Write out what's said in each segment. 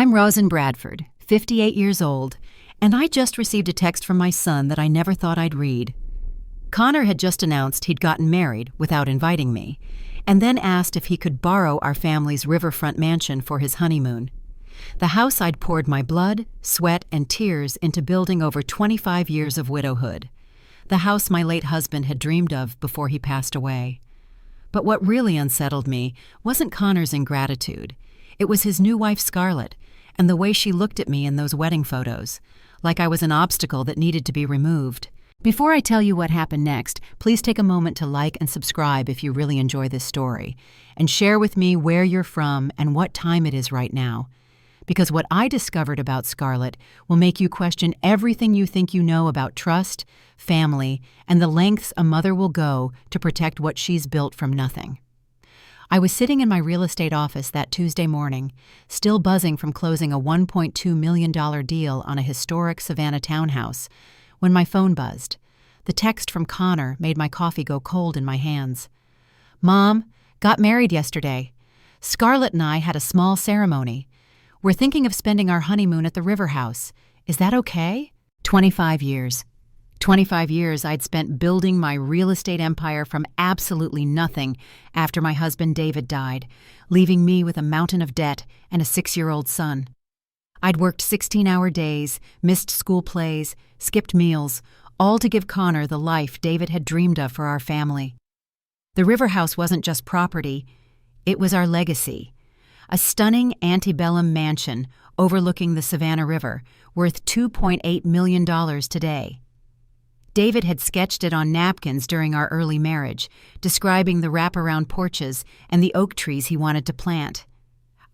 I'm Rosin Bradford, 58 years old, and I just received a text from my son that I never thought I'd read. Connor had just announced he'd gotten married without inviting me, and then asked if he could borrow our family's riverfront mansion for his honeymoon. The house I'd poured my blood, sweat, and tears into building over 25 years of widowhood. The house my late husband had dreamed of before he passed away. But what really unsettled me wasn't Connor's ingratitude. It was his new wife, Scarlett, and the way she looked at me in those wedding photos, like I was an obstacle that needed to be removed. Before I tell you what happened next, please take a moment to like and subscribe if you really enjoy this story, and share with me where you're from and what time it is right now. Because what I discovered about Scarlett will make you question everything you think you know about trust, family, and the lengths a mother will go to protect what she's built from nothing. I was sitting in my real estate office that Tuesday morning, still buzzing from closing a $1.2 million deal on a historic Savannah townhouse, when my phone buzzed. The text from Connor made my coffee go cold in my hands. "Mom, got married yesterday. Scarlett and I had a small ceremony. We're thinking of spending our honeymoon at the river house. Is that okay?" 25 years. 25 years I'd spent building my real estate empire from absolutely nothing after my husband David died, leaving me with a mountain of debt and a 6-year-old son. I'd worked 16-hour days, missed school plays, skipped meals, all to give Connor the life David had dreamed of for our family. The river house wasn't just property, it was our legacy. A stunning antebellum mansion overlooking the Savannah River, worth $2.8 million today. David had sketched it on napkins during our early marriage, describing the wraparound porches and the oak trees he wanted to plant.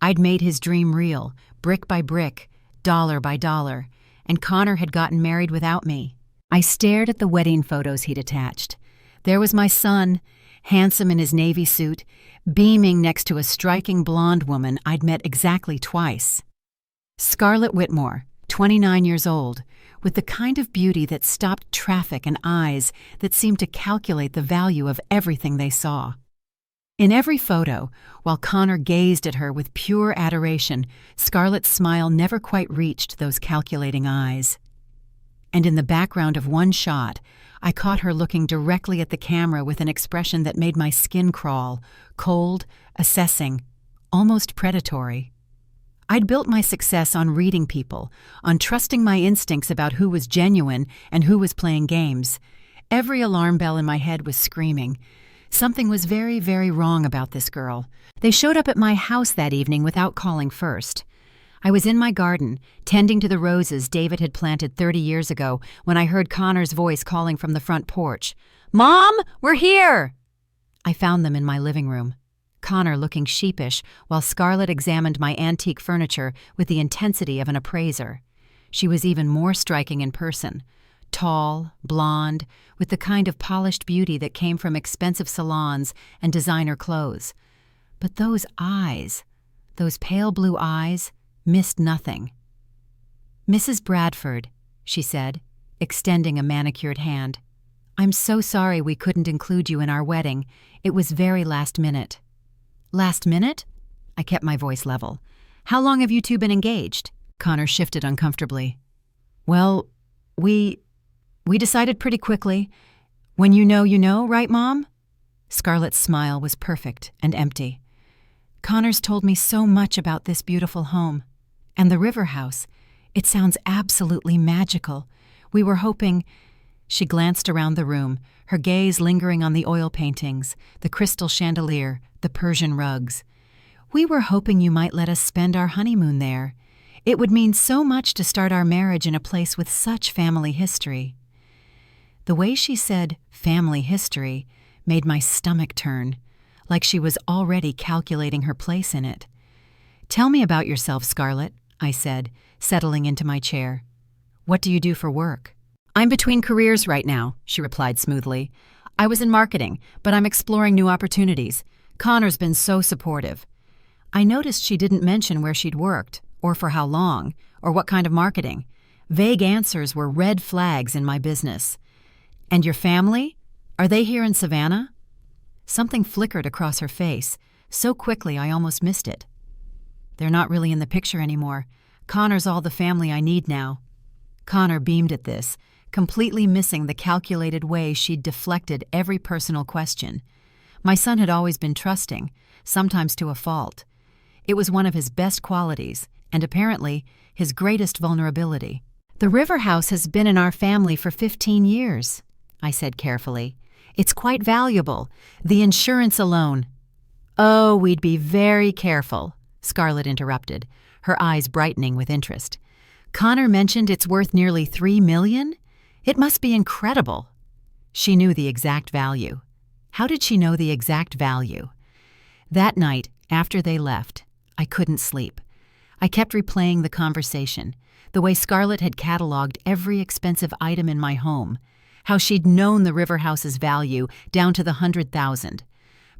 I'd made his dream real, brick by brick, dollar by dollar, and Connor had gotten married without me. I stared at the wedding photos he'd attached. There was my son, handsome in his navy suit, beaming next to a striking blonde woman I'd met exactly twice. Scarlett Whitmore, 29 years old, with the kind of beauty that stopped traffic and eyes that seemed to calculate the value of everything they saw. In every photo, while Connor gazed at her with pure adoration, Scarlett's smile never quite reached those calculating eyes. And in the background of one shot, I caught her looking directly at the camera with an expression that made my skin crawl, cold, assessing, almost predatory. I'd built my success on reading people, on trusting my instincts about who was genuine and who was playing games. Every alarm bell in my head was screaming. Something was very, very wrong about this girl. They showed up at my house that evening without calling first. I was in my garden, tending to the roses David had planted 30 years ago, when I heard Connor's voice calling from the front porch. "Mom, we're here!" I found them in my living room. Connor looking sheepish, while Scarlett examined my antique furniture with the intensity of an appraiser. She was even more striking in person. Tall, blonde, with the kind of polished beauty that came from expensive salons and designer clothes. But those eyes, those pale blue eyes, missed nothing. "Mrs. Bradford," she said, extending a manicured hand. "I'm so sorry we couldn't include you in our wedding. It was very last minute." "Last minute?" I kept my voice level. "How long have you two been engaged?" Connor shifted uncomfortably. "Well, we decided pretty quickly. When you know, right, Mom?" Scarlett's smile was perfect and empty. "Connor's told me so much about this beautiful home. And the river house. It sounds absolutely magical. We were hoping—" She glanced around the room, her gaze lingering on the oil paintings, the crystal chandelier, the Persian rugs. "We were hoping you might let us spend our honeymoon there. It would mean so much to start our marriage in a place with such family history." The way she said family history made my stomach turn, like she was already calculating her place in it. "Tell me about yourself, Scarlett," I said, settling into my chair. "What do you do for work?" "I'm between careers right now," she replied smoothly. "I was in marketing, but I'm exploring new opportunities. Connor's been so supportive." I noticed she didn't mention where she'd worked, or for how long, or what kind of marketing. Vague answers were red flags in my business. "And your family? Are they here in Savannah?" Something flickered across her face, so quickly I almost missed it. They're not really in the picture anymore. Connor's all the family I need now." Connor beamed at this, completely missing the calculated way she'd deflected every personal question. My son had always been trusting, sometimes to a fault. It was one of his best qualities, and apparently his greatest vulnerability. "The River House has been in our family for 15 years, I said carefully. "It's quite valuable. The insurance alone—" "Oh, we'd be very careful," Scarlett interrupted, her eyes brightening with interest. "Connor mentioned it's worth nearly $3 million? It must be incredible." She knew the exact value. How did she know the exact value? That night, after they left, I couldn't sleep. I kept replaying the conversation, the way Scarlett had cataloged every expensive item in my home, how she'd known the River House's value down to the 100,000.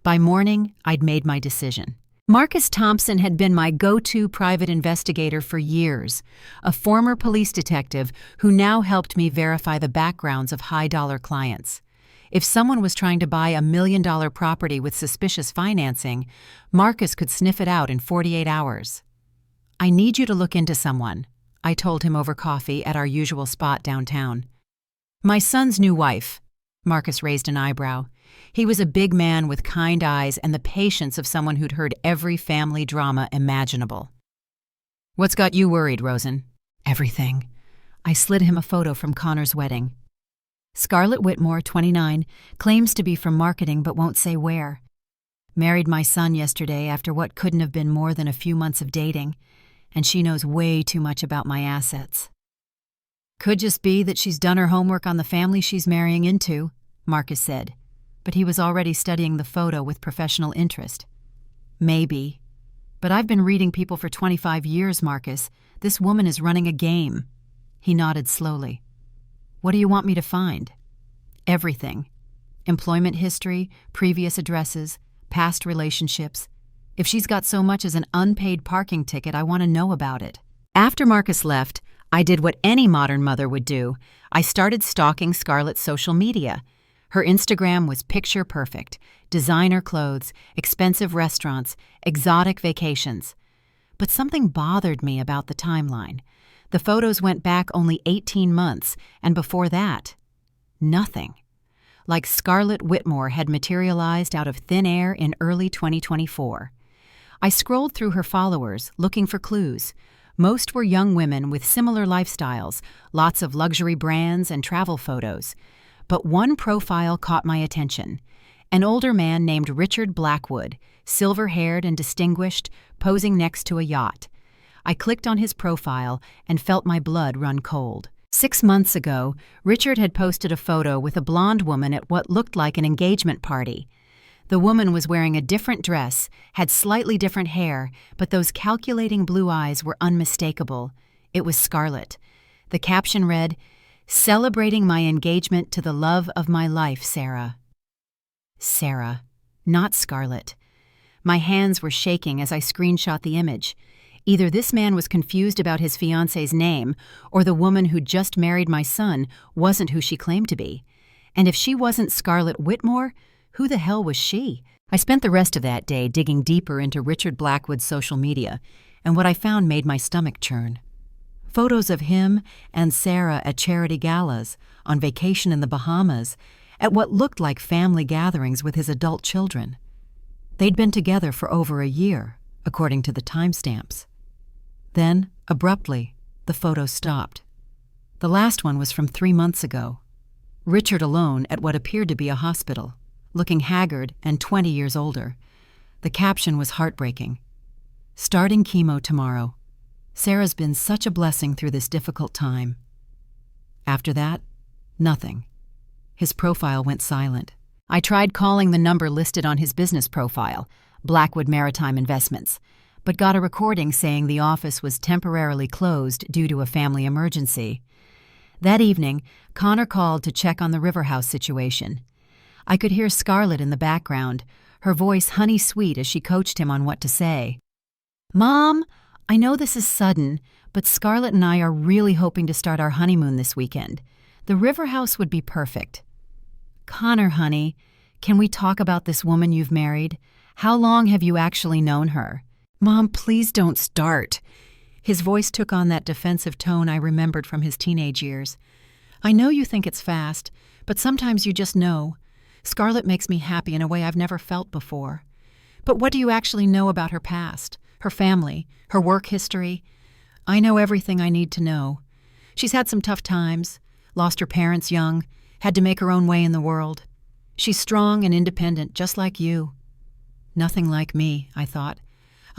By morning, I'd made my decision. Marcus Thompson had been my go-to private investigator for years, a former police detective who now helped me verify the backgrounds of high-dollar clients. If someone was trying to buy $1 million property with suspicious financing, Marcus could sniff it out in 48 hours. "I need you to look into someone," I told him over coffee at our usual spot downtown. "My son's new wife." Marcus raised an eyebrow. He was a big man with kind eyes and the patience of someone who'd heard every family drama imaginable. "What's got you worried, Rosen?" "Everything." I slid him a photo from Connor's wedding. "Scarlett Whitmore, 29, claims to be from marketing but won't say where. Married my son yesterday after what couldn't have been more than a few months of dating, and she knows way too much about my assets." "Could just be that she's done her homework on the family she's marrying into," Marcus said, but he was already studying the photo with professional interest. "Maybe. But I've been reading people for 25 years, Marcus. This woman is running a game." He nodded slowly. "What do you want me to find?" "Everything. Employment history, previous addresses, past relationships. If she's got so much as an unpaid parking ticket, I want to know about it." After Marcus left, I did what any modern mother would do. I started stalking Scarlett's social media. Her Instagram was picture perfect: designer clothes, expensive restaurants, exotic vacations. But something bothered me about the timeline. The photos went back only 18 months, and before that, nothing. Like Scarlett Whitmore had materialized out of thin air in early 2024. I scrolled through her followers, looking for clues. Most were young women with similar lifestyles, lots of luxury brands and travel photos. But one profile caught my attention. An older man named Richard Blackwood, silver-haired and distinguished, posing next to a yacht. I clicked on his profile and felt my blood run cold. 6 months ago, Richard had posted a photo with a blonde woman at what looked like an engagement party. The woman was wearing a different dress, had slightly different hair, but those calculating blue eyes were unmistakable. It was Scarlett. The caption read, "Celebrating my engagement to the love of my life, Sarah." Sarah, not Scarlett. My hands were shaking as I screenshot the image. Either this man was confused about his fiancé's name, or the woman who just married my son wasn't who she claimed to be. And if she wasn't Scarlett Whitmore, who the hell was she? I spent the rest of that day digging deeper into Richard Blackwood's social media, and what I found made my stomach churn. Photos of him and Sarah at charity galas, on vacation in the Bahamas, at what looked like family gatherings with his adult children. They'd been together for over a year, according to the timestamps. Then, abruptly, the photos stopped. The last one was from 3 months ago. Richard alone at what appeared to be a hospital, looking haggard and 20 years older. The caption was heartbreaking. "Starting chemo tomorrow. Sarah's been such a blessing through this difficult time." After that, nothing. His profile went silent. I tried calling the number listed on his business profile, Blackwood Maritime Investments, but got a recording saying the office was temporarily closed due to a family emergency. That evening, Connor called to check on the River House situation. I could hear Scarlett in the background, her voice honey-sweet as she coached him on what to say. "Mom, I know this is sudden, but Scarlett and I are really hoping to start our honeymoon this weekend. The River House would be perfect." "Connor, honey, can we talk about this woman you've married? How long have you actually known her?" Mom, please don't start. His voice took on that defensive tone I remembered from his teenage years. I know you think it's fast, but sometimes you just know. Scarlett makes me happy in a way I've never felt before. But what do you actually know about her past, her family, her work history? I know everything I need to know. She's had some tough times, lost her parents young, had to make her own way in the world. She's strong and independent, just like you. Nothing like me, I thought.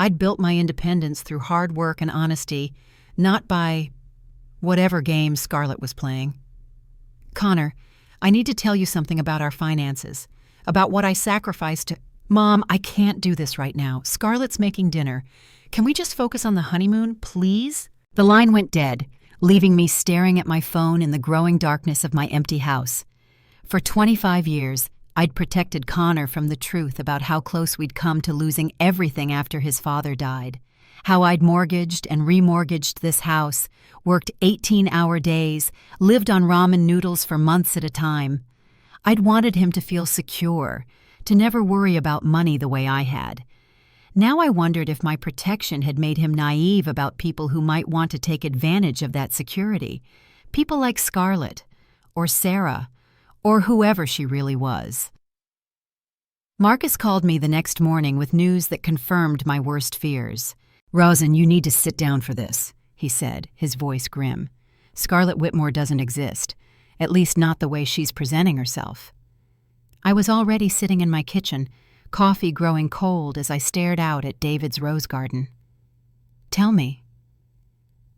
I'd built my independence through hard work and honesty, not by whatever game Scarlett was playing. Connor, I need to tell you something about our finances, about what I sacrificed to— Mom, I can't do this right now. Scarlett's making dinner. Can we just focus on the honeymoon, please? The line went dead, leaving me staring at my phone in the growing darkness of my empty house. For 25 years, I'd protected Connor from the truth about how close we'd come to losing everything after his father died. How I'd mortgaged and remortgaged this house, worked 18-hour days, lived on ramen noodles for months at a time. I'd wanted him to feel secure, to never worry about money the way I had. Now I wondered if my protection had made him naive about people who might want to take advantage of that security. People like Scarlett, or Sarah, or whoever she really was. Marcus called me the next morning with news that confirmed my worst fears. "Rosen, you need to sit down for this," he said, his voice grim. "Scarlett Whitmore doesn't exist, at least not the way she's presenting herself." I was already sitting in my kitchen, coffee growing cold as I stared out at David's rose garden. "Tell me."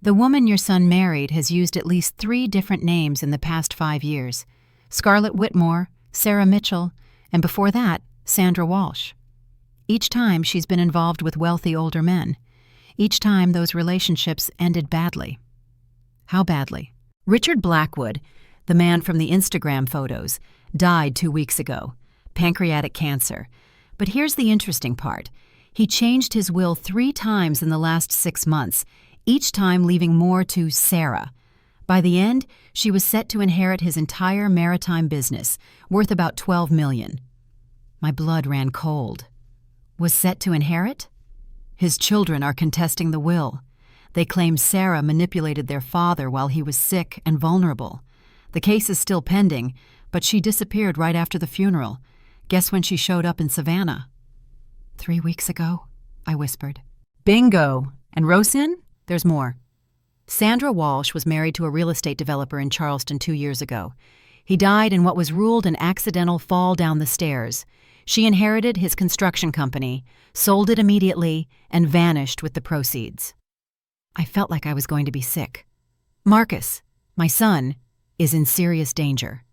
"The woman your son married has used at least 3 different names in the past 5 years. Scarlett Whitmore, Sarah Mitchell, and before that, Sandra Walsh. Each time she's been involved with wealthy older men. Each time those relationships ended badly." "How badly?" "Richard Blackwood, the man from the Instagram photos, died 2 weeks ago. Pancreatic cancer. But here's the interesting part. He changed his will 3 times in the last 6 months, each time leaving more to Sarah. By the end, she was set to inherit his entire maritime business, worth about $12 million. My blood ran cold. Was set to inherit? His children are contesting the will. They claim Sarah manipulated their father while he was sick and vulnerable. The case is still pending, but she disappeared right after the funeral. Guess when she showed up in Savannah?" 3 weeks ago, I whispered. "Bingo! And Rosen? There's more. Sandra Walsh was married to a real estate developer in Charleston 2 years ago. He died in what was ruled an accidental fall down the stairs. She inherited his construction company, sold it immediately, and vanished with the proceeds." I felt like I was going to be sick. "Marcus, my son, is in serious danger.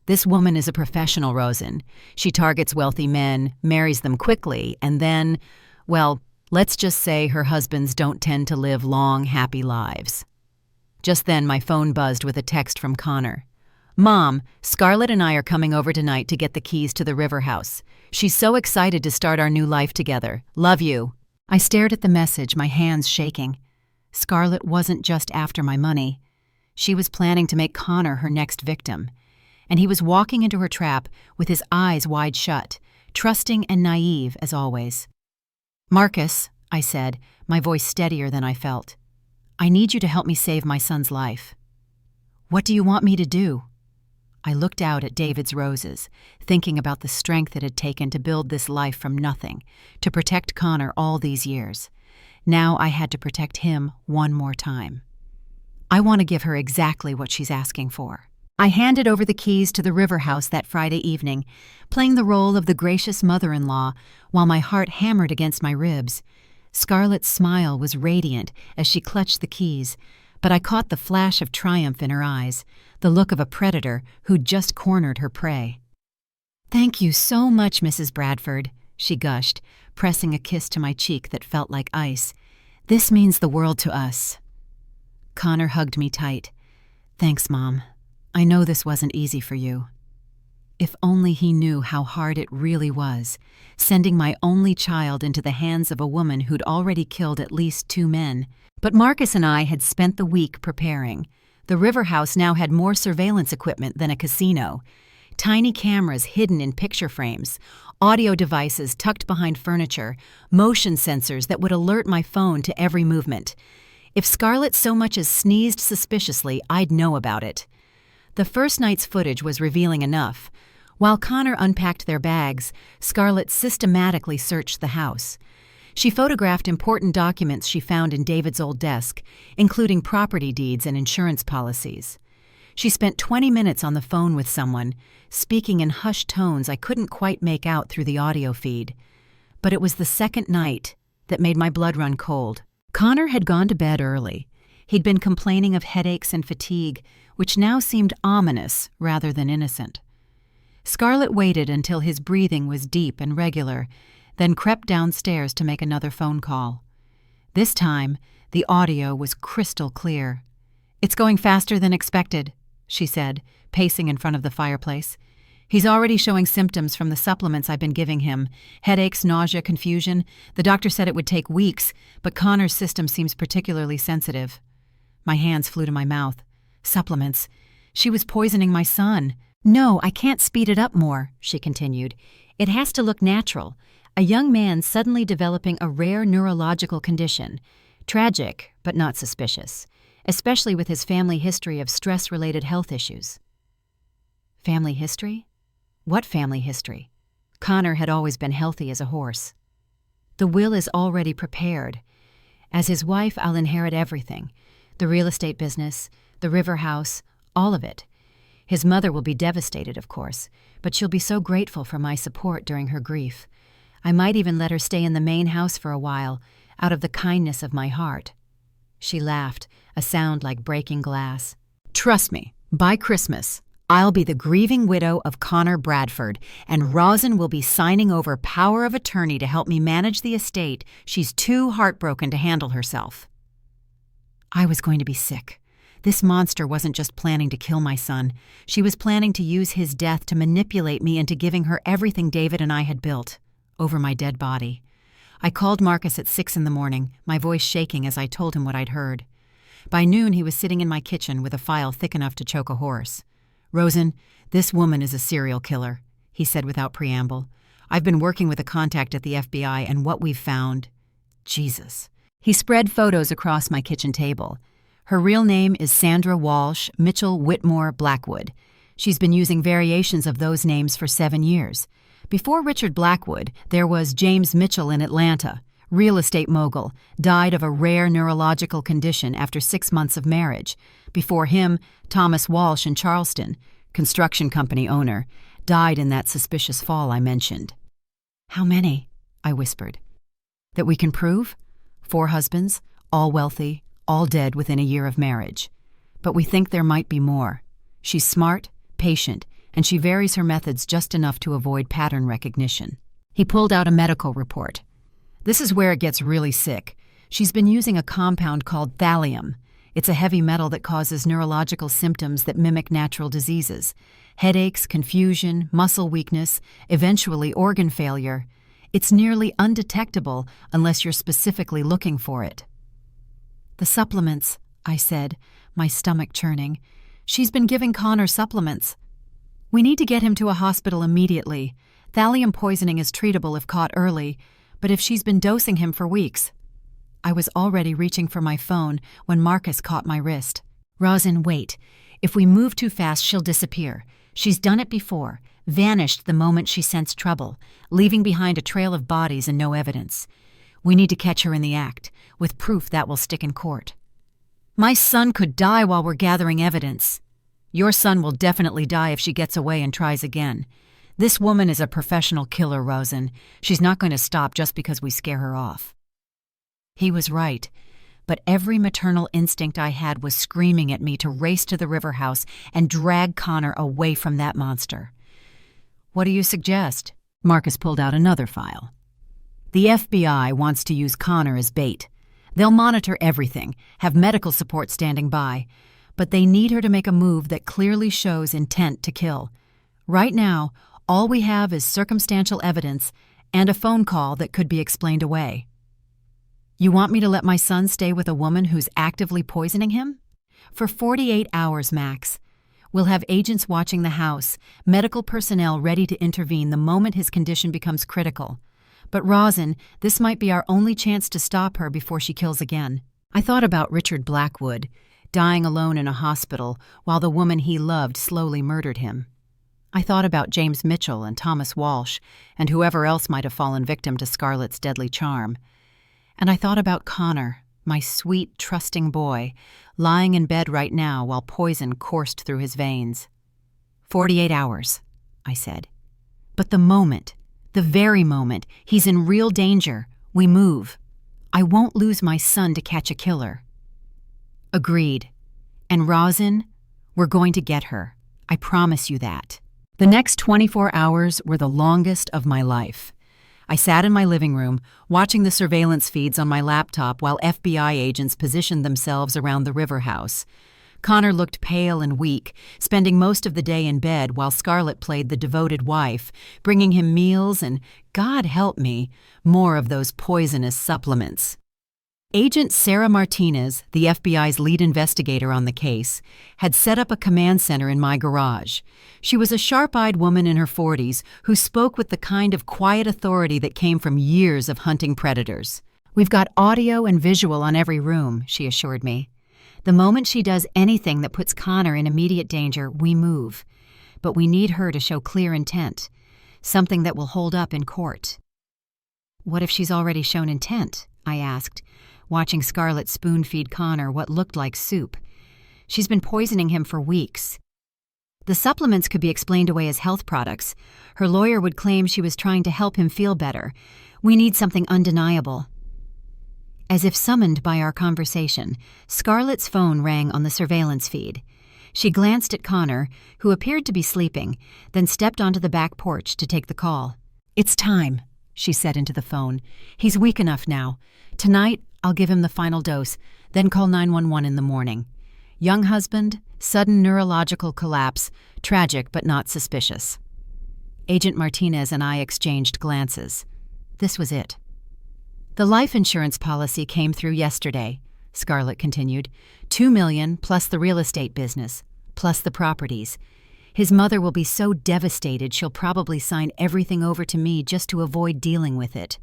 This woman is a professional, Rosen. She targets wealthy men, marries them quickly, and then, well, let's just say her husbands don't tend to live long, happy lives." Just then, my phone buzzed with a text from Connor. "Mom, Scarlett and I are coming over tonight to get the keys to the river house. She's so excited to start our new life together. Love you." I stared at the message, my hands shaking. Scarlett wasn't just after my money. She was planning to make Connor her next victim. And he was walking into her trap with his eyes wide shut, trusting and naive as always. "Marcus," I said, my voice steadier than I felt, "I need you to help me save my son's life." "What do you want me to do?" I looked out at David's roses, thinking about the strength it had taken to build this life from nothing, to protect Connor all these years. Now I had to protect him one more time. "I want to give her exactly what she's asking for." I handed over the keys to the river house that Friday evening, playing the role of the gracious mother-in-law while my heart hammered against my ribs. Scarlett's smile was radiant as she clutched the keys, but I caught the flash of triumph in her eyes, the look of a predator who'd just cornered her prey. "Thank you so much, Mrs. Bradford," she gushed, pressing a kiss to my cheek that felt like ice. "This means the world to us." Connor hugged me tight. "Thanks, Mom. I know this wasn't easy for you." If only he knew how hard it really was, sending my only child into the hands of a woman who'd already killed at least 2 men. But Marcus and I had spent the week preparing. The river house now had more surveillance equipment than a casino. Tiny cameras hidden in picture frames, audio devices tucked behind furniture, motion sensors that would alert my phone to every movement. If Scarlett so much as sneezed suspiciously, I'd know about it. The first night's footage was revealing enough. While Connor unpacked their bags, Scarlett systematically searched the house. She photographed important documents she found in David's old desk, including property deeds and insurance policies. She spent 20 minutes on the phone with someone, speaking in hushed tones I couldn't quite make out through the audio feed. But it was the second night that made my blood run cold. Connor had gone to bed early. He'd been complaining of headaches and fatigue, which now seemed ominous rather than innocent. Scarlett waited until his breathing was deep and regular, then crept downstairs to make another phone call. This time, the audio was crystal clear. "It's going faster than expected," she said, pacing in front of the fireplace. "He's already showing symptoms from the supplements I've been giving him. Headaches, nausea, confusion. The doctor said it would take weeks, but Connor's system seems particularly sensitive." My hands flew to my mouth. Supplements. She was poisoning my son. "No, I can't speed it up more," she continued. "It has to look natural. A young man suddenly developing a rare neurological condition. Tragic, but not suspicious, especially with his family history of stress-related health issues." Family history? What family history? Connor had always been healthy as a horse. "The will is already prepared. As his wife, I'll inherit everything. The real estate business, the river house, all of it. His mother will be devastated, of course, but she'll be so grateful for my support during her grief. I might even let her stay in the main house for a while, out of the kindness of my heart." She laughed, a sound like breaking glass. "Trust me, by Christmas, I'll be the grieving widow of Connor Bradford, and Rosin will be signing over power of attorney to help me manage the estate. She's too heartbroken to handle herself." I was going to be sick. This monster wasn't just planning to kill my son. She was planning to use his death to manipulate me into giving her everything David and I had built, over my dead body. I called Marcus at 6 in the morning, my voice shaking as I told him what I'd heard. By noon, he was sitting in my kitchen with a file thick enough to choke a horse. "Rosin, this woman is a serial killer," he said without preamble. "I've been working with a contact at the FBI, and what we've found... Jesus." He spread photos across my kitchen table. Her real name is Sandra Walsh Mitchell Whitmore Blackwood. She's been using variations of those names for 7 years. Before Richard Blackwood, there was James Mitchell in Atlanta, real estate mogul, died of a rare neurological condition after 6 months of marriage. Before him, Thomas Walsh in Charleston, construction company owner, died in that suspicious fall I mentioned. "How many?" I whispered. "That we can prove? 4 husbands, all wealthy, all dead within a year of marriage. But we think there might be more. She's smart, patient, and she varies her methods just enough to avoid pattern recognition." He pulled out a medical report. "This is where it gets really sick. She's been using a compound called thallium. It's a heavy metal that causes neurological symptoms that mimic natural diseases. Headaches, confusion, muscle weakness, eventually organ failure. It's nearly undetectable unless you're specifically looking for it." "The supplements," I said, my stomach churning. "She's been giving Connor supplements." "We need to get him to a hospital immediately. Thallium poisoning is treatable if caught early, but if she's been dosing him for weeks..." I was already reaching for my phone when Marcus caught my wrist. "Rosin, wait. If we move too fast, she'll disappear. She's done it before, vanished the moment she sensed trouble, leaving behind a trail of bodies and no evidence. We need to catch her in the act, with proof that will stick in court." "My son could die while we're gathering evidence." "Your son will definitely die if she gets away and tries again. This woman is a professional killer, Rosin. She's not going to stop just because we scare her off." He was right, but every maternal instinct I had was screaming at me to race to the river house and drag Connor away from that monster. "What do you suggest?" Marcus pulled out another file. "The FBI wants to use Connor as bait. They'll monitor everything, have medical support standing by, but they need her to make a move that clearly shows intent to kill. Right now, all we have is circumstantial evidence and a phone call that could be explained away." "You want me to let my son stay with a woman who's actively poisoning him?" "For 48 hours, max. We'll have agents watching the house, medical personnel ready to intervene the moment his condition becomes critical. But Rosin, this might be our only chance to stop her before she kills again. I thought about Richard Blackwood, dying alone in a hospital while the woman he loved slowly murdered him. I thought about James Mitchell and Thomas Walsh and whoever else might have fallen victim to Scarlett's deadly charm. And I thought about Connor, my sweet, trusting boy, lying in bed right now while poison coursed through his veins. 48 hours, I said. But the very moment, he's in real danger, we move. I won't lose my son to catch a killer. Agreed. And Rosin, we're going to get her. I promise you that. The next 24 hours were the longest of my life. I sat in my living room, watching the surveillance feeds on my laptop while FBI agents positioned themselves around the River House. Connor looked pale and weak, spending most of the day in bed while Scarlett played the devoted wife, bringing him meals and, God help me, more of those poisonous supplements. Agent Sarah Martinez, the FBI's lead investigator on the case, had set up a command center in my garage. She was a sharp-eyed woman in her 40s who spoke with the kind of quiet authority that came from years of hunting predators. "We've got audio and visual on every room," she assured me. "The moment she does anything that puts Connor in immediate danger, we move. But we need her to show clear intent, something that will hold up in court." "What if she's already shown intent?" I asked, watching Scarlett spoon-feed Connor what looked like soup. "She's been poisoning him for weeks." "The supplements could be explained away as health products. Her lawyer would claim she was trying to help him feel better. We need something undeniable." As if summoned by our conversation, Scarlett's phone rang on the surveillance feed. She glanced at Connor, who appeared to be sleeping, then stepped onto the back porch to take the call. "It's time," she said into the phone. "He's weak enough now. Tonight, I'll give him the final dose, then call 911 in the morning. Young husband, sudden neurological collapse, tragic but not suspicious." Agent Martinez and I exchanged glances. This was it. "The life insurance policy came through yesterday," Scarlett continued. $2 million plus the real estate business, plus the properties. His mother will be so devastated she'll probably sign everything over to me just to avoid dealing with it.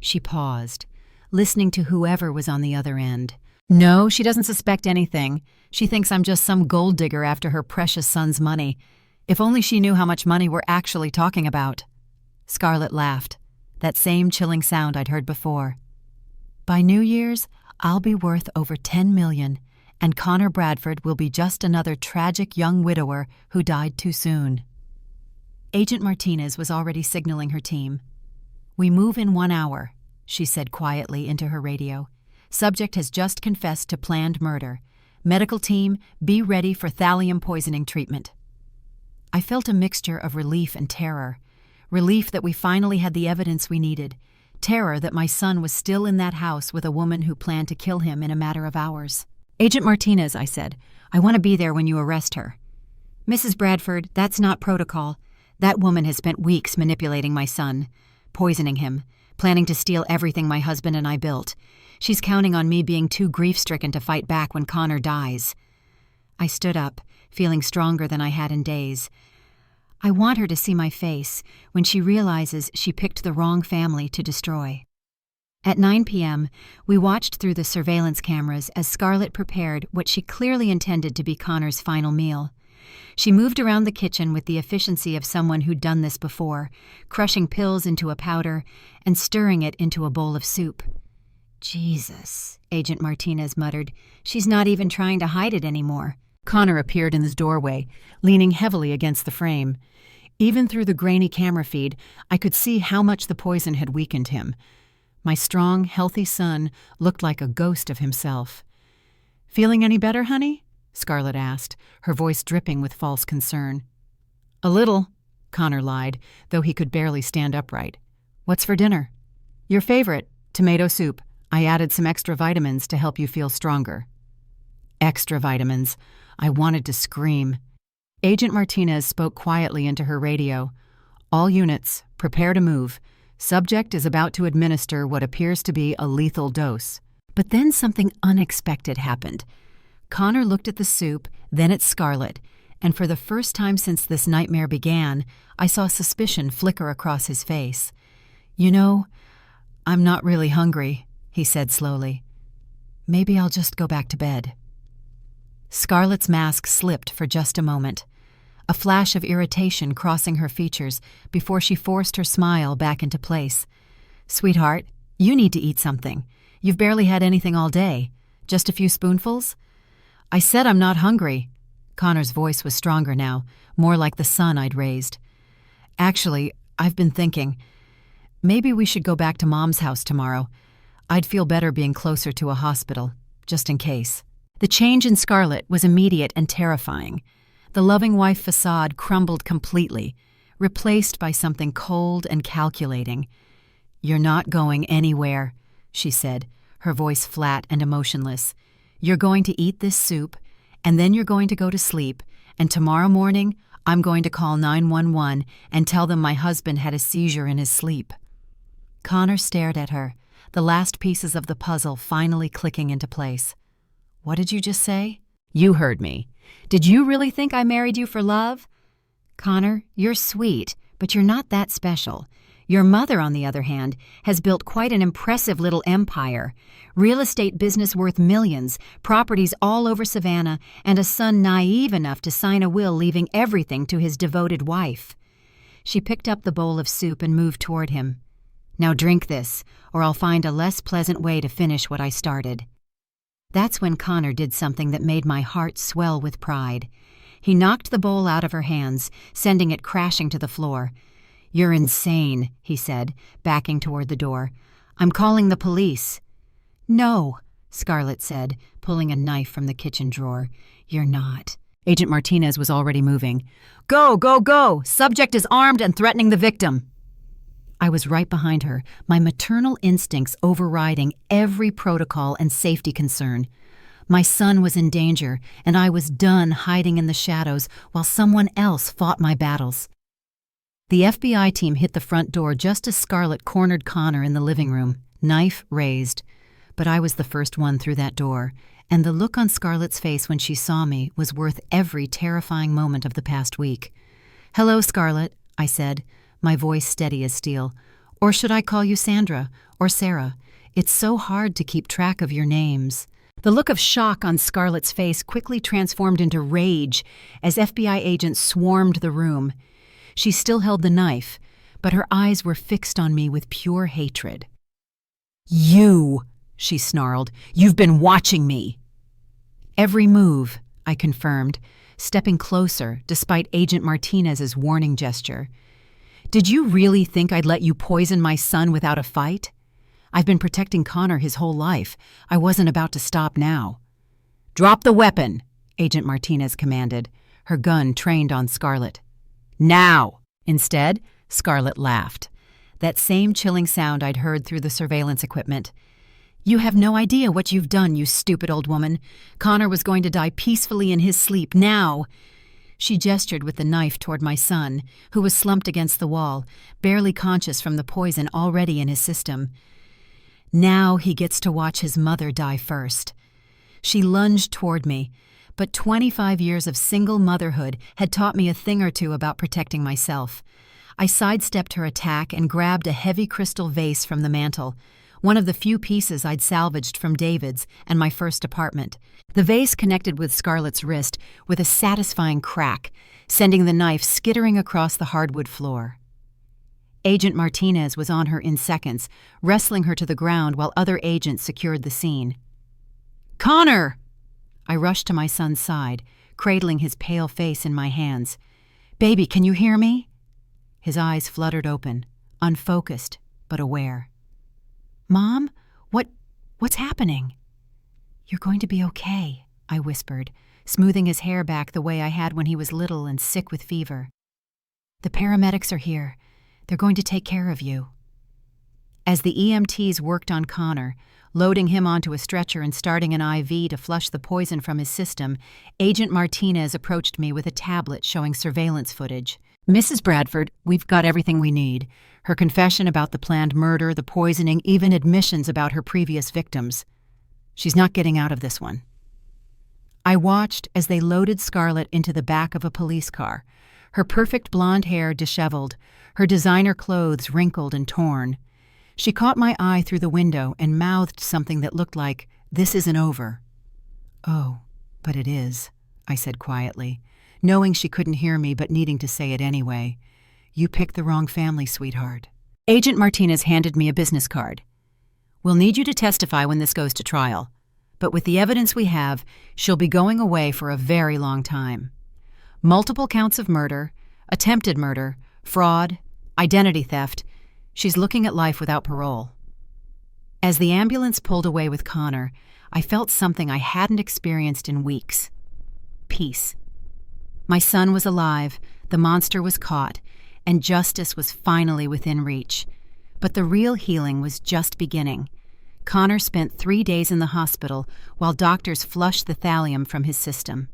She paused, listening to whoever was on the other end. "No, she doesn't suspect anything. She thinks I'm just some gold digger after her precious son's money. If only she knew how much money we're actually talking about." Scarlett laughed, that same chilling sound I'd heard before. "By New Year's, I'll be worth over $10 million, and Connor Bradford will be just another tragic young widower who died too soon." Agent Martinez was already signaling her team. "We move in 1 hour," she said quietly into her radio. "Subject has just confessed to planned murder. Medical team, be ready for thallium poisoning treatment." I felt a mixture of relief and terror. Relief that we finally had the evidence we needed. Terror that my son was still in that house with a woman who planned to kill him in a matter of hours. "Agent Martinez," I said, "I want to be there when you arrest her." "Mrs. Bradford, that's not protocol. That woman has spent weeks manipulating my son, poisoning him, planning to steal everything my husband and I built. She's counting on me being too grief-stricken to fight back when Connor dies." I stood up, feeling stronger than I had in days. I want her to see my face when she realizes she picked the wrong family to destroy. At 9 p.m., we watched through the surveillance cameras as Scarlett prepared what she clearly intended to be Connor's final meal. She moved around the kitchen with the efficiency of someone who'd done this before, crushing pills into a powder and stirring it into a bowl of soup. "Jesus," Agent Martinez muttered. "She's not even trying to hide it anymore." Connor appeared in his doorway, leaning heavily against the frame. Even through the grainy camera feed, I could see how much the poison had weakened him. My strong, healthy son looked like a ghost of himself. "Feeling any better, honey?" Scarlett asked, her voice dripping with false concern. "A little," Connor lied, though he could barely stand upright. "What's for dinner?" "Your favorite, tomato soup. I added some extra vitamins to help you feel stronger." Extra vitamins. I wanted to scream. Agent Martinez spoke quietly into her radio. "All units, prepare to move. Subject is about to administer what appears to be a lethal dose." But then something unexpected happened. Connor looked at the soup, then at Scarlett, and for the first time since this nightmare began, I saw suspicion flicker across his face. "You know, I'm not really hungry," he said slowly. "Maybe I'll just go back to bed." Scarlett's mask slipped for just a moment, a flash of irritation crossing her features before she forced her smile back into place. "Sweetheart, you need to eat something. You've barely had anything all day. Just a few spoonfuls?" "I said I'm not hungry." Connor's voice was stronger now, more like the sun I'd raised. "Actually, I've been thinking. Maybe we should go back to Mom's house tomorrow. I'd feel better being closer to a hospital, just in case." The change in Scarlett was immediate and terrifying. The loving wife facade crumbled completely, replaced by something cold and calculating. "You're not going anywhere," she said, her voice flat and emotionless. "You're going to eat this soup, and then you're going to go to sleep, and tomorrow morning I'm going to call 911 and tell them my husband had a seizure in his sleep." Connor stared at her, the last pieces of the puzzle finally clicking into place. "What did you just say?" "You heard me. Did you really think I married you for love?" "Connor, you're sweet, but you're not that special. Your mother, on the other hand, has built quite an impressive little empire. Real estate business worth millions, properties all over Savannah, and a son naive enough to sign a will leaving everything to his devoted wife." She picked up the bowl of soup and moved toward him. "Now drink this, or I'll find a less pleasant way to finish what I started." That's when Connor did something that made my heart swell with pride. He knocked the bowl out of her hands, sending it crashing to the floor. "You're insane," he said, backing toward the door. "I'm calling the police." "No," Scarlett said, pulling a knife from the kitchen drawer. "You're not." Agent Martinez was already moving. "Go, go, go! Subject is armed and threatening the victim." I was right behind her, my maternal instincts overriding every protocol and safety concern. My son was in danger, and I was done hiding in the shadows while someone else fought my battles. The FBI team hit the front door just as Scarlett cornered Connor in the living room, knife raised. But I was the first one through that door, and the look on Scarlett's face when she saw me was worth every terrifying moment of the past week. "Hello, Scarlett," I said, my voice steady as steel. "Or should I call you Sandra or Sarah? It's so hard to keep track of your names." The look of shock on Scarlett's face quickly transformed into rage as FBI agents swarmed the room. She still held the knife, but her eyes were fixed on me with pure hatred. "You," she snarled, "you've been watching me." "Every move," I confirmed, stepping closer despite Agent Martinez's warning gesture. "Did you really think I'd let you poison my son without a fight? I've been protecting Connor his whole life. I wasn't about to stop now." "Drop the weapon," Agent Martinez commanded, her gun trained on Scarlett. "Now!" Instead, Scarlett laughed. That same chilling sound I'd heard through the surveillance equipment. "You have no idea what you've done, you stupid old woman. Connor was going to die peacefully in his sleep now." She gestured with the knife toward my son, who was slumped against the wall, barely conscious from the poison already in his system. "Now he gets to watch his mother die first." She lunged toward me, but 25 years of single motherhood had taught me a thing or two about protecting myself. I sidestepped her attack and grabbed a heavy crystal vase from the mantel, one of the few pieces I'd salvaged from David's and my first apartment. The vase connected with Scarlett's wrist with a satisfying crack, sending the knife skittering across the hardwood floor. Agent Martinez was on her in seconds, wrestling her to the ground while other agents secured the scene. "Connor!" I rushed to my son's side, cradling his pale face in my hands. "Baby, can you hear me?" His eyes fluttered open, unfocused but aware. "Mom, what's happening?" "You're going to be okay," I whispered, smoothing his hair back the way I had when he was little and sick with fever. "The paramedics are here. They're going to take care of you." As the EMTs worked on Connor, loading him onto a stretcher and starting an IV to flush the poison from his system, Agent Martinez approached me with a tablet showing surveillance footage. "Mrs. Bradford, we've got everything we need. Her confession about the planned murder, the poisoning, even admissions about her previous victims. She's not getting out of this one." I watched as they loaded Scarlett into the back of a police car, her perfect blonde hair disheveled, her designer clothes wrinkled and torn. She caught my eye through the window and mouthed something that looked like, "This isn't over." "Oh, but it is," I said quietly, knowing she couldn't hear me but needing to say it anyway. "You picked the wrong family, sweetheart." Agent Martinez handed me a business card. "We'll need you to testify when this goes to trial, but with the evidence we have, she'll be going away for a very long time. Multiple counts of murder, attempted murder, fraud, identity theft. She's looking at life without parole." As the ambulance pulled away with Connor, I felt something I hadn't experienced in weeks. Peace. My son was alive, the monster was caught, and justice was finally within reach. But the real healing was just beginning. Connor spent 3 days in the hospital while doctors flushed the thallium from his system.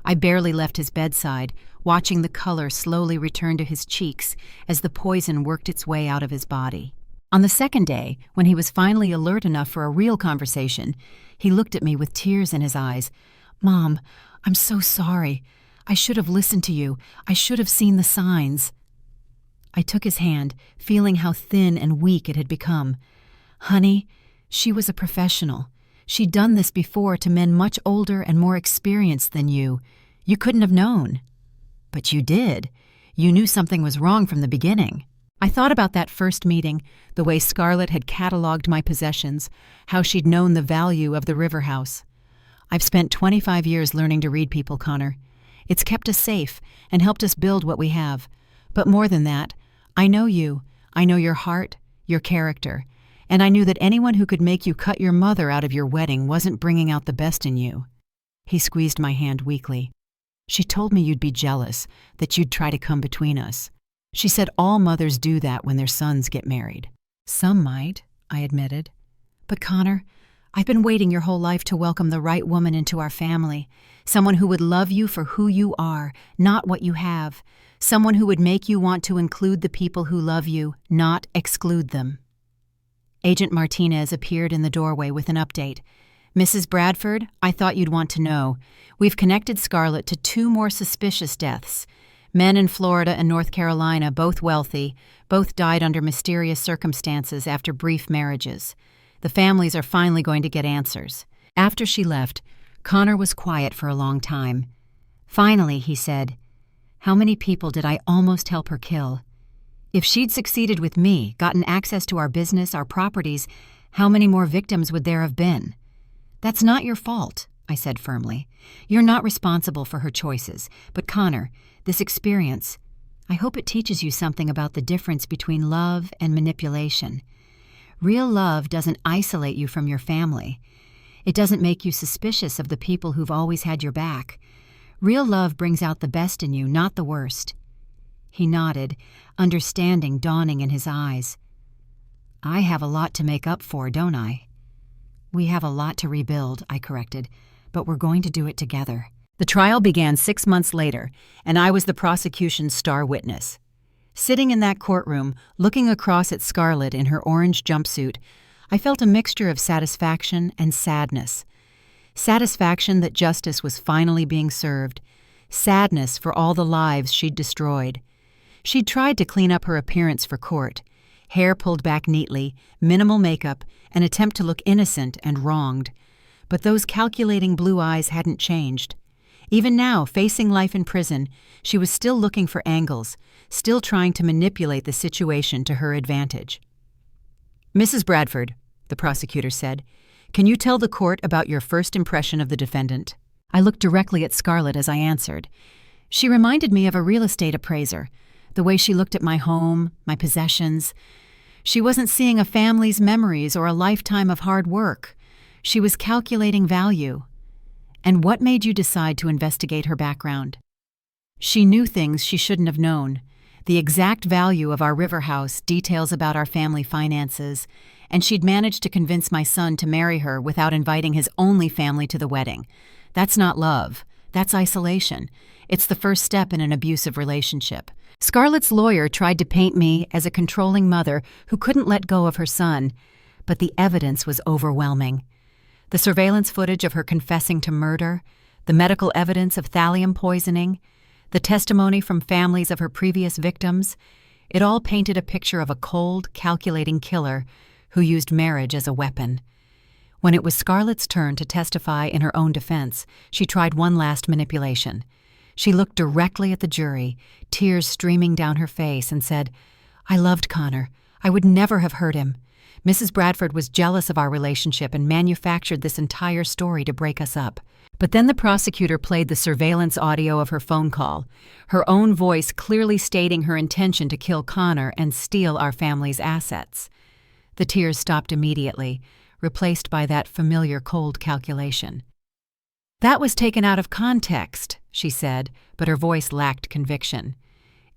I barely left his bedside, watching the color slowly return to his cheeks as the poison worked its way out of his body. On the second day, when he was finally alert enough for a real conversation, he looked at me with tears in his eyes. "Mom, I'm so sorry. I should have listened to you. I should have seen the signs." I took his hand, feeling how thin and weak it had become. "Honey, she was a professional. She'd done this before to men much older and more experienced than you. You couldn't have known." "But you did. You knew something was wrong from the beginning." I thought about that first meeting, the way Scarlett had cataloged my possessions, how she'd known the value of the river house. I've spent 25 years learning to read people, Connor. It's kept us safe and helped us build what we have. But more than that, I know you. I know your heart, your character. And I knew that anyone who could make you cut your mother out of your wedding wasn't bringing out the best in you. He squeezed my hand weakly. "She told me you'd be jealous, that you'd try to come between us. She said all mothers do that when their sons get married." "Some might," I admitted. "But Connor, I've been waiting your whole life to welcome the right woman into our family. Someone who would love you for who you are, not what you have. Someone who would make you want to include the people who love you, not exclude them." Agent Martinez appeared in the doorway with an update. "Mrs. Bradford, I thought you'd want to know. We've connected Scarlett to 2 more suspicious deaths. Men in Florida and North Carolina, both wealthy, both died under mysterious circumstances after brief marriages. The families are finally going to get answers." After she left, Connor was quiet for a long time. Finally, he said, "How many people did I almost help her kill? If she'd succeeded with me, gotten access to our business, our properties, how many more victims would there have been?" "That's not your fault," I said firmly. "You're not responsible for her choices. But Connor, this experience, I hope it teaches you something about the difference between love and manipulation. Real love doesn't isolate you from your family. It doesn't make you suspicious of the people who've always had your back. Real love brings out the best in you, not the worst." He nodded, understanding dawning in his eyes. "I have a lot to make up for, don't I?" "We have a lot to rebuild," I corrected, "but we're going to do it together." The trial began 6 months later, and I was the prosecution's star witness. Sitting in that courtroom, looking across at Scarlett in her orange jumpsuit, I felt a mixture of satisfaction and sadness. Satisfaction that justice was finally being served. Sadness for all the lives she'd destroyed. She'd tried to clean up her appearance for court. Hair pulled back neatly, minimal makeup, an attempt to look innocent and wronged. But those calculating blue eyes hadn't changed. Even now, facing life in prison, she was still looking for angles, still trying to manipulate the situation to her advantage. "Mrs. Bradford," the prosecutor said, "can you tell the court about your first impression of the defendant?" I looked directly at Scarlett as I answered. She reminded me of a real estate appraiser, the way she looked at my home, my possessions. She wasn't seeing a family's memories or a lifetime of hard work. She was calculating value. "And what made you decide to investigate her background?" "She knew things she shouldn't have known. The exact value of our river house, details about our family finances, and she'd managed to convince my son to marry her without inviting his only family to the wedding. That's not love. That's isolation. It's the first step in an abusive relationship." Scarlett's lawyer tried to paint me as a controlling mother who couldn't let go of her son, but the evidence was overwhelming. The surveillance footage of her confessing to murder, the medical evidence of thallium poisoning, the testimony from families of her previous victims, it all painted a picture of a cold, calculating killer who used marriage as a weapon. When it was Scarlett's turn to testify in her own defense, she tried one last manipulation. She looked directly at the jury, tears streaming down her face, and said, "I loved Connor. I would never have hurt him. Mrs. Bradford was jealous of our relationship and manufactured this entire story to break us up." But then the prosecutor played the surveillance audio of her phone call, her own voice clearly stating her intention to kill Connor and steal our family's assets. The tears stopped immediately, replaced by that familiar cold calculation. "That was taken out of context," she said, but her voice lacked conviction.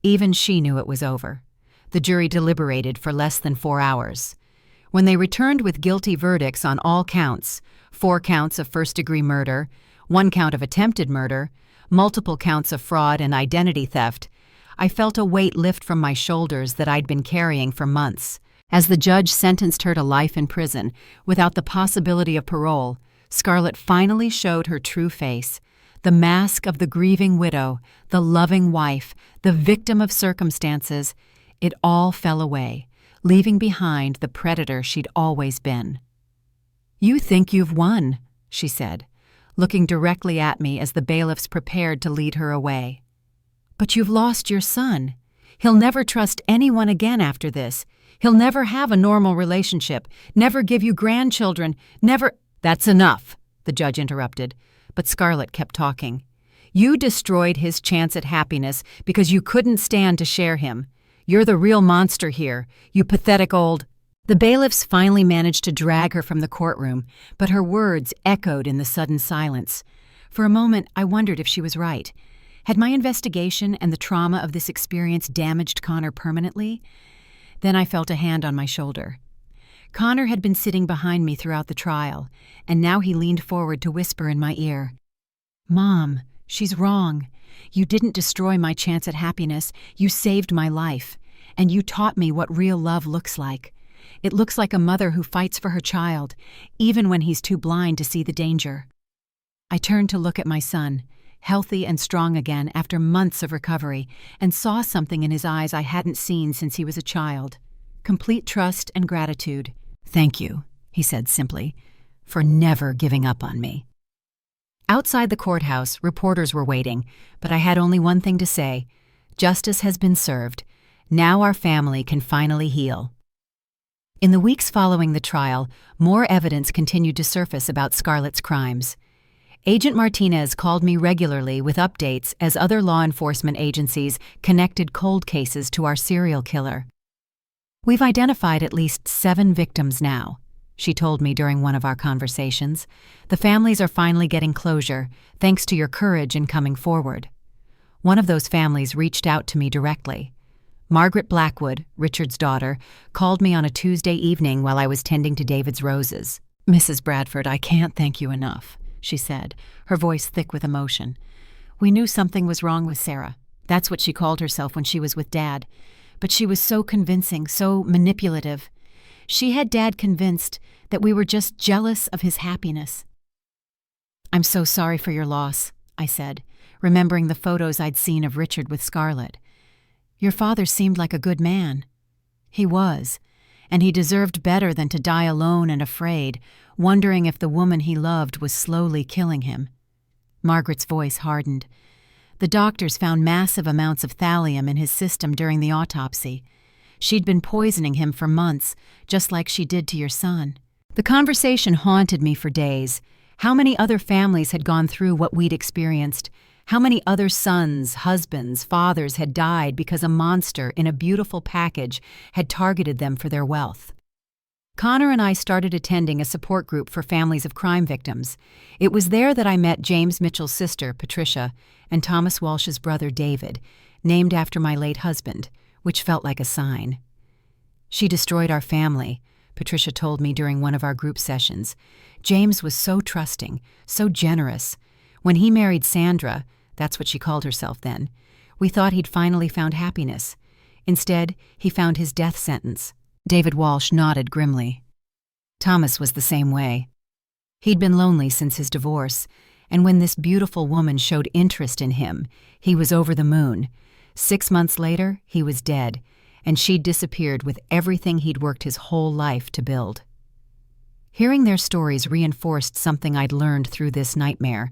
Even she knew it was over. The jury deliberated for less than 4 hours. When they returned with guilty verdicts on all counts, 4 counts of first-degree murder, 1 count of attempted murder, multiple counts of fraud and identity theft, I felt a weight lift from my shoulders that I'd been carrying for months. As the judge sentenced her to life in prison, without the possibility of parole, Scarlett finally showed her true face, the mask of the grieving widow, the loving wife, the victim of circumstances. It all fell away, leaving behind the predator she'd always been. "You think you've won," she said, looking directly at me as the bailiffs prepared to lead her away. "But you've lost your son. He'll never trust anyone again after this. He'll never have a normal relationship, never give you grandchildren, never—" "That's enough," the judge interrupted, but Scarlett kept talking. "You destroyed his chance at happiness because you couldn't stand to share him. You're the real monster here, you pathetic old—" The bailiffs finally managed to drag her from the courtroom, but her words echoed in the sudden silence. For a moment, I wondered if she was right. Had my investigation and the trauma of this experience damaged Connor permanently? Then I felt a hand on my shoulder. Connor had been sitting behind me throughout the trial, and now he leaned forward to whisper in my ear, "Mom, she's wrong. You didn't destroy my chance at happiness. You saved my life, and you taught me what real love looks like. It looks like a mother who fights for her child, even when he's too blind to see the danger." I turned to look at my son, healthy and strong again after months of recovery, and saw something in his eyes I hadn't seen since he was a child. Complete trust and gratitude. "Thank you," he said simply, "for never giving up on me." Outside the courthouse, reporters were waiting, but I had only one thing to say. Justice has been served. Now our family can finally heal. In the weeks following the trial, more evidence continued to surface about Scarlett's crimes. Agent Martinez called me regularly with updates as other law enforcement agencies connected cold cases to our serial killer. "We've identified at least 7 victims now," she told me during one of our conversations. "The families are finally getting closure, thanks to your courage in coming forward." One of those families reached out to me directly. Margaret Blackwood, Richard's daughter, called me on a Tuesday evening while I was tending to David's roses. "Mrs. Bradford, I can't thank you enough," she said, her voice thick with emotion. "We knew something was wrong with Sarah. That's what she called herself when she was with Dad. But she was so convincing, so manipulative. She had Dad convinced that we were just jealous of his happiness." "I'm so sorry for your loss," I said, remembering the photos I'd seen of Richard with Scarlett. "Your father seemed like a good man." "He was, and he deserved better than to die alone and afraid, wondering if the woman he loved was slowly killing him." Margaret's voice hardened. "The doctors found massive amounts of thallium in his system during the autopsy. She'd been poisoning him for months, just like she did to your son." The conversation haunted me for days. How many other families had gone through what we'd experienced? How many other sons, husbands, fathers had died because a monster in a beautiful package had targeted them for their wealth? Connor and I started attending a support group for families of crime victims. It was there that I met James Mitchell's sister, Patricia, and Thomas Walsh's brother, David, named after my late husband, which felt like a sign. "She destroyed our family," Patricia told me during one of our group sessions. "James was so trusting, so generous. When he married Sandra," that's what she called herself then, "we thought he'd finally found happiness. Instead, he found his death sentence." David Walsh nodded grimly. "Thomas was the same way. He'd been lonely since his divorce, And when this beautiful woman showed interest in him, he was over the moon. 6 months later, he was dead, and she'd disappeared with everything he'd worked his whole life to build. Hearing their stories reinforced something I'd learned through this nightmare.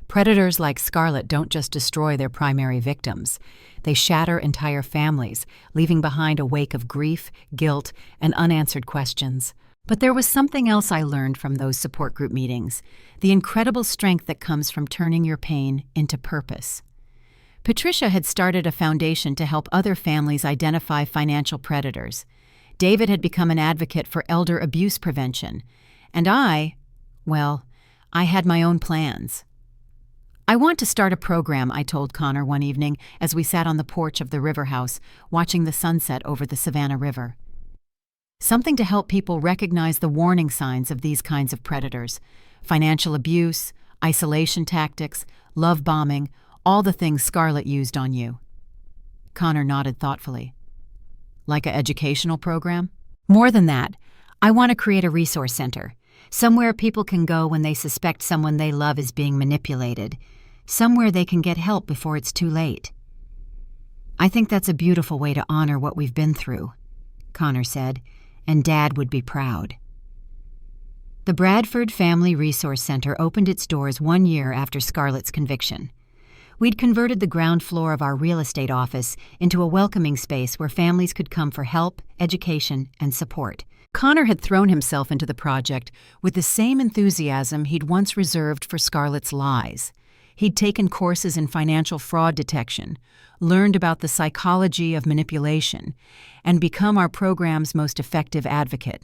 Predators like Scarlett don't just destroy their primary victims. They shatter entire families, leaving behind a wake of grief, guilt, and unanswered questions. But there was something else I learned from those support group meetings, the incredible strength that comes from turning your pain into purpose. Patricia had started a foundation to help other families identify financial predators. David had become an advocate for elder abuse prevention. And I had my own plans. I want to start a program, I told Connor one evening as we sat on the porch of the river house, watching the sunset over the Savannah River. Something to help people recognize the warning signs of these kinds of predators: financial abuse, isolation tactics, love bombing, all the things Scarlett used on you. Connor nodded thoughtfully. Like an educational program? More than that, I want to create a resource center, somewhere people can go when they suspect someone they love is being manipulated, somewhere they can get help before it's too late. I think that's a beautiful way to honor what we've been through, Connor said, and Dad would be proud. The Bradford Family Resource Center opened its doors 1 year after Scarlett's conviction. We'd converted the ground floor of our real estate office into a welcoming space where families could come for help, education, and support. Connor had thrown himself into the project with the same enthusiasm he'd once reserved for Scarlett's lies. He'd taken courses in financial fraud detection, learned about the psychology of manipulation, and become our program's most effective advocate.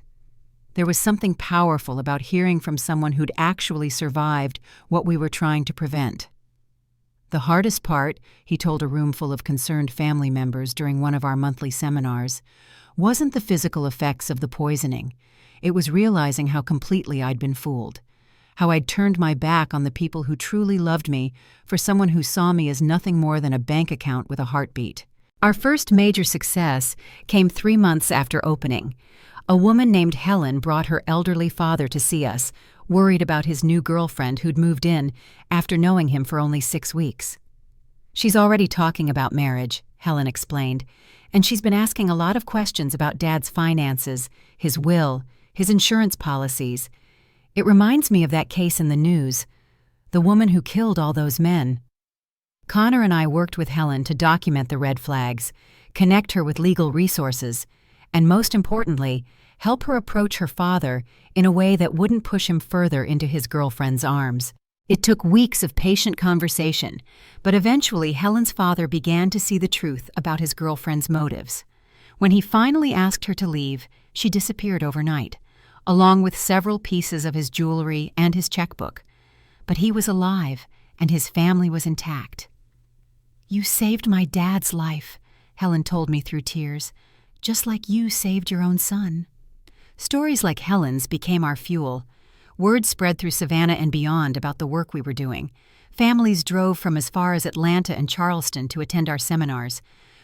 There was something powerful about hearing from someone who'd actually survived what we were trying to prevent. The hardest part, he told a room full of concerned family members during one of our monthly seminars, wasn't the physical effects of the poisoning. It was realizing how completely I'd been fooled, how I'd turned my back on the people who truly loved me for someone who saw me as nothing more than a bank account with a heartbeat. Our first major success came 3 months after opening. A woman named Helen brought her elderly father to see us, worried about his new girlfriend who'd moved in after knowing him for only 6 weeks. She's already talking about marriage, Helen explained, and she's been asking a lot of questions about Dad's finances, his will, his insurance policies. It reminds me of that case in the news, the woman who killed all those men. Connor and I worked with Helen to document the red flags, connect her with legal resources, and most importantly, help her approach her father in a way that wouldn't push him further into his girlfriend's arms. It took weeks of patient conversation, but eventually Helen's father began to see the truth about his girlfriend's motives. When he finally asked her to leave, she disappeared overnight, along with several pieces of his jewelry and his checkbook. But he was alive, and his family was intact. "You saved my dad's life," Helen told me through tears, "just like you saved your own son." Stories like Helen's became our fuel. Word spread through Savannah and beyond about the work we were doing. Families drove from as far as Atlanta and Charleston to attend our seminars.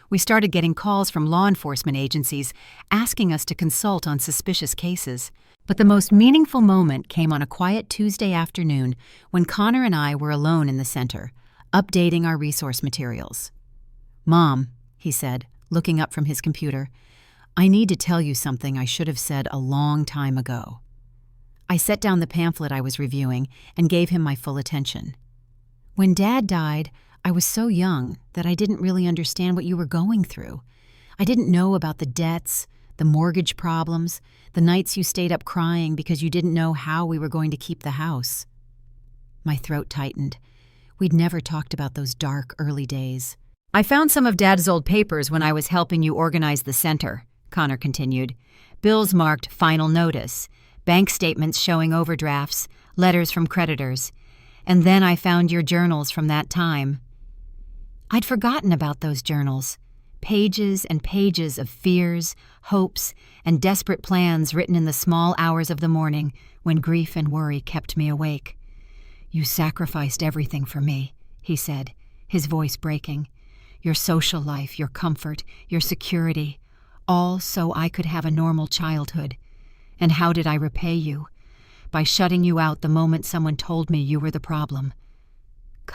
We started getting calls from law enforcement agencies asking us to consult on suspicious cases. But the most meaningful moment came on a quiet Tuesday afternoon when Connor and I were alone in the center, updating our resource materials. "Mom," he said, looking up from his computer, "I need to tell you something I should have said a long time ago." I set down the pamphlet I was reviewing and gave him my full attention. "When Dad died, I was so young that I didn't really understand what you were going through. I didn't know about the debts, the mortgage problems, the nights you stayed up crying because you didn't know how we were going to keep the house." My throat tightened. We'd never talked about those dark, early days. "I found some of Dad's old papers when I was helping you organize the center," Connor continued. "Bills marked final notice, bank statements showing overdrafts, letters from creditors. And then I found your journals from that time." I'd forgotten about those journals. Pages and pages of fears, hopes, and desperate plans written in the small hours of the morning when grief and worry kept me awake. "You sacrificed everything for me," he said, his voice breaking. "Your social life, your comfort, your security, all so I could have a normal childhood. And how did I repay you? By shutting you out the moment someone told me you were the problem.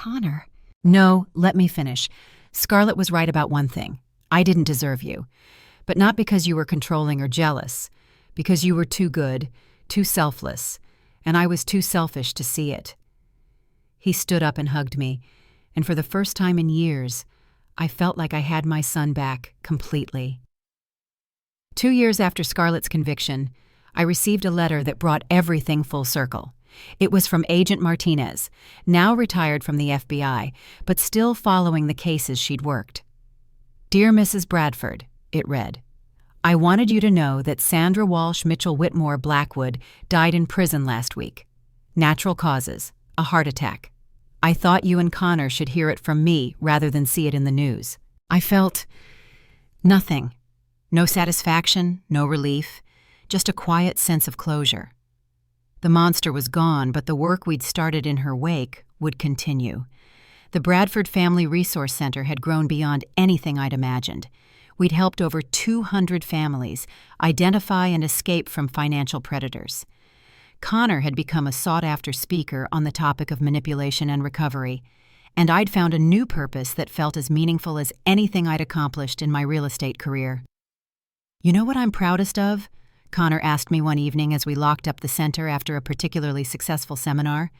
Connor. No, let me finish. Scarlett was right about one thing. I didn't deserve you. But not because you were controlling or jealous. Because you were too good, too selfless, and I was too selfish to see it. He stood up and hugged me, and for the first time in years, I felt like I had my son back completely. 2 years after Scarlett's conviction, I received a letter that brought everything full circle. It was from Agent Martinez, now retired from the FBI, but still following the cases she'd worked. Dear Mrs. Bradford, it read, I wanted you to know that Sandra Walsh Mitchell Whitmore Blackwood died in prison last week. Natural causes, a heart attack. I thought you and Connor should hear it from me rather than see it in the news. I felt nothing. No satisfaction, no relief, just a quiet sense of closure. The monster was gone, but the work we'd started in her wake would continue. The Bradford Family Resource Center had grown beyond anything I'd imagined. We'd helped over 200 families identify and escape from financial predators. Connor had become a sought-after speaker on the topic of manipulation and recovery, and I'd found a new purpose that felt as meaningful as anything I'd accomplished in my real estate career. You know what I'm proudest of? Connor asked me one evening as we locked up the center after a particularly successful seminar.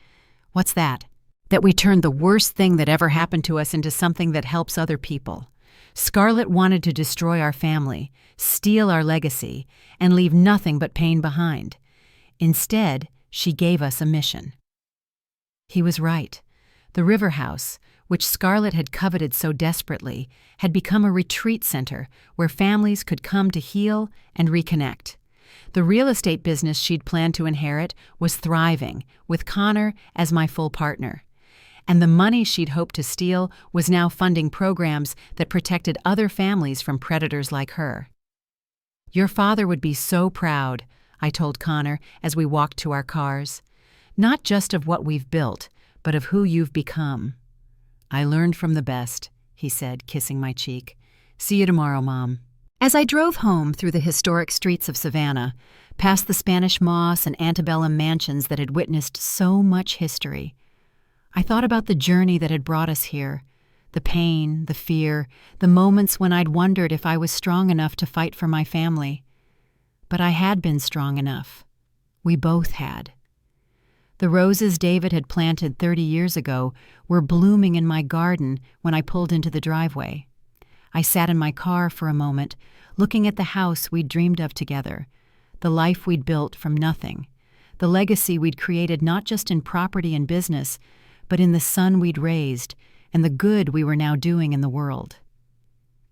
What's that? That we turned the worst thing that ever happened to us into something that helps other people. Scarlett wanted to destroy our family, steal our legacy, and leave nothing but pain behind. Instead, she gave us a mission. He was right. The River House, which Scarlett had coveted so desperately, had become a retreat center where families could come to heal and reconnect. The real estate business she'd planned to inherit was thriving, with Connor as my full partner. And the money she'd hoped to steal was now funding programs that protected other families from predators like her. Your father would be so proud, I told Connor as we walked to our cars. Not just of what we've built, but of who you've become. I learned from the best, he said, kissing my cheek. See you tomorrow, Mom. As I drove home through the historic streets of Savannah, past the Spanish moss and antebellum mansions that had witnessed so much history, I thought about the journey that had brought us here, the pain, the fear, the moments when I'd wondered if I was strong enough to fight for my family. But I had been strong enough. We both had. The roses David had planted 30 years ago were blooming in my garden when I pulled into the driveway. I sat in my car for a moment, looking at the house we'd dreamed of together, the life we'd built from nothing, the legacy we'd created not just in property and business, but in the son we'd raised and the good we were now doing in the world.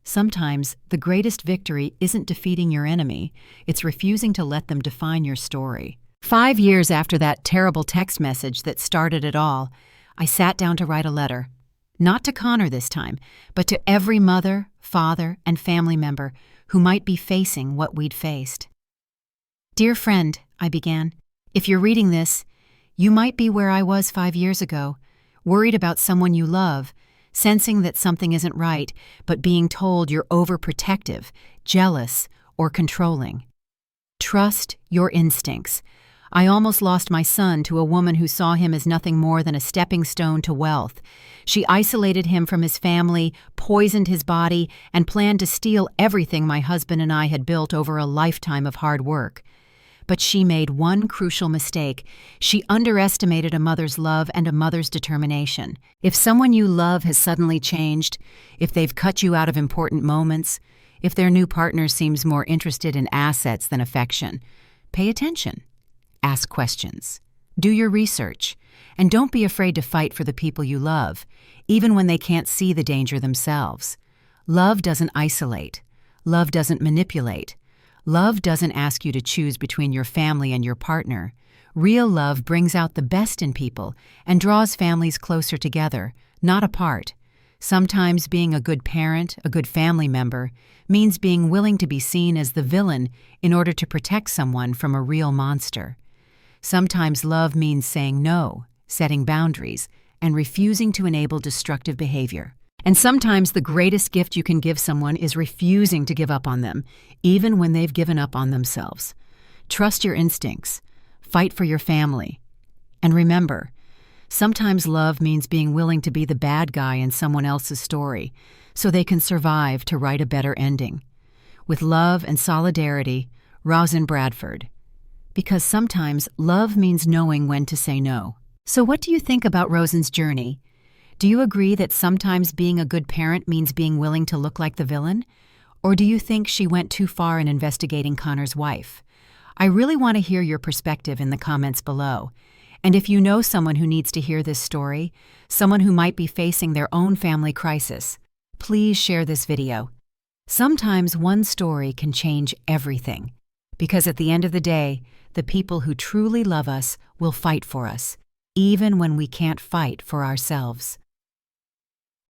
Sometimes the greatest victory isn't defeating your enemy, it's refusing to let them define your story. 5 years after that terrible text message that started it all, I sat down to write a letter. Not to Connor this time, but to every mother, father, and family member who might be facing what we'd faced. Dear friend, I began, if you're reading this, you might be where I was 5 years ago, worried about someone you love, sensing that something isn't right, but being told you're overprotective, jealous, or controlling. Trust your instincts. I almost lost my son to a woman who saw him as nothing more than a stepping stone to wealth. She isolated him from his family, poisoned his body, and planned to steal everything my husband and I had built over a lifetime of hard work. But she made one crucial mistake. She underestimated a mother's love and a mother's determination. If someone you love has suddenly changed, if they've cut you out of important moments, if their new partner seems more interested in assets than affection, pay attention. Ask questions. Do your research. And don't be afraid to fight for the people you love, even when they can't see the danger themselves. Love doesn't isolate. Love doesn't manipulate. Love doesn't ask you to choose between your family and your partner. Real love brings out the best in people and draws families closer together, not apart. Sometimes being a good parent, a good family member, means being willing to be seen as the villain in order to protect someone from a real monster. Sometimes love means saying no, setting boundaries, and refusing to enable destructive behavior. And sometimes the greatest gift you can give someone is refusing to give up on them, even when they've given up on themselves. Trust your instincts. Fight for your family. And remember, Sometimes love means being willing to be the bad guy in someone else's story, so they can survive to write a better ending. With love and solidarity, Rosin Bradford. Because sometimes love means knowing when to say no. So what do you think about Rosin's journey? Do you agree that sometimes being a good parent means being willing to look like the villain? Or do you think she went too far in investigating Connor's wife? I really want to hear your perspective in the comments below. And if you know someone who needs to hear this story, someone who might be facing their own family crisis, please share this video. Sometimes one story can change everything, because at the end of the day, the people who truly love us will fight for us, even when we can't fight for ourselves.